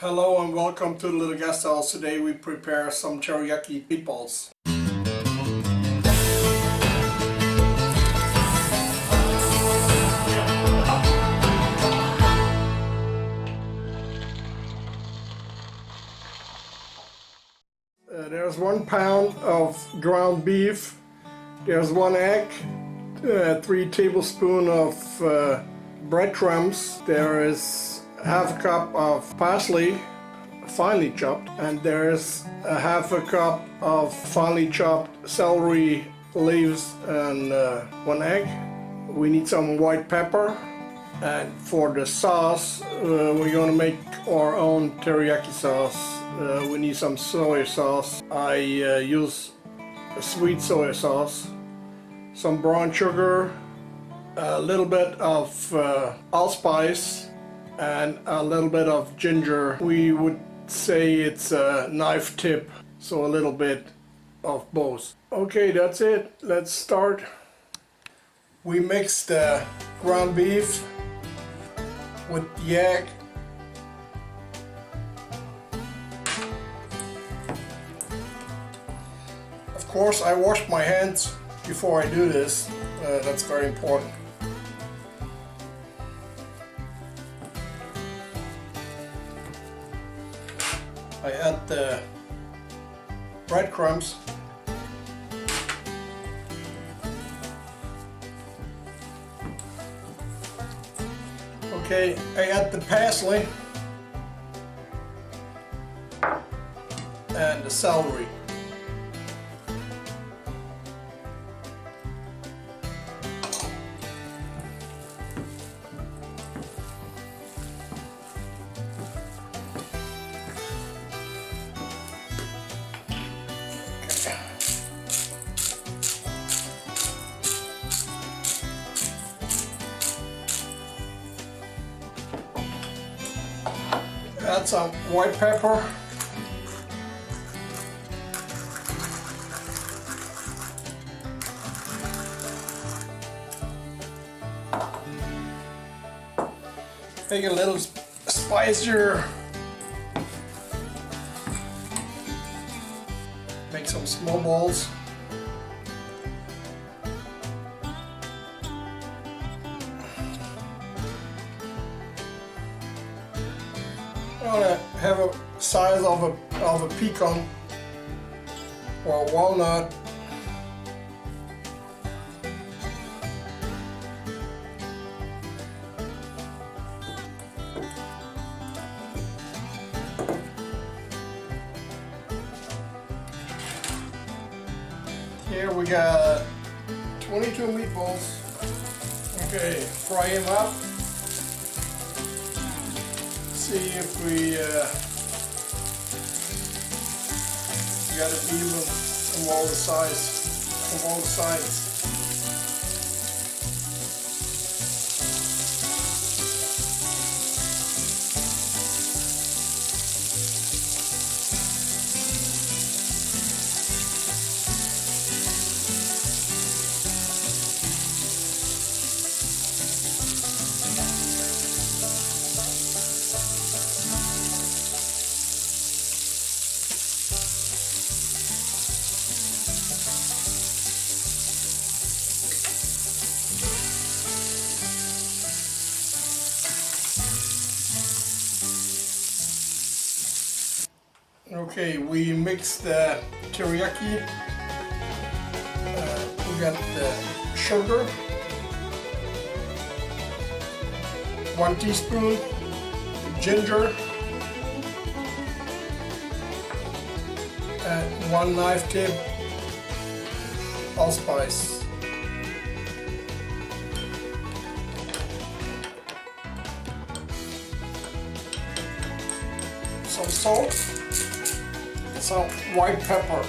Hello and welcome to the littleGasthaus. Today we prepare some teriyaki meatballs. There's 1 pound of ground beef, there's 1 egg, 3 tablespoons of breadcrumbs, there is half a cup of parsley, finely chopped, and there's a half a cup of finely chopped celery leaves and 1 egg. We need some white pepper, and for the sauce we're going to make our own teriyaki sauce. We need some soy sauce. I use a sweet soy sauce, some brown sugar, a little bit of allspice, and a little bit of ginger. We would say it's a knife tip, so a little bit of both. Okay, that's it. Let's start. We mix the ground beef with the egg. Of course, I wash my hands before I do this. That's very important. I add the breadcrumbs. Okay, I add the parsley and the celery. Add some white pepper. Make it a little spicier. Make some small balls. I'm gonna have a size of a pecan or a walnut. Here we got 22 meatballs. Okay, fry them up. See if we got it even from all the sides. Okay, we mix the teriyaki. We got the sugar, 1 teaspoon, ginger, and 1 knife tip allspice. Some salt. Some white pepper.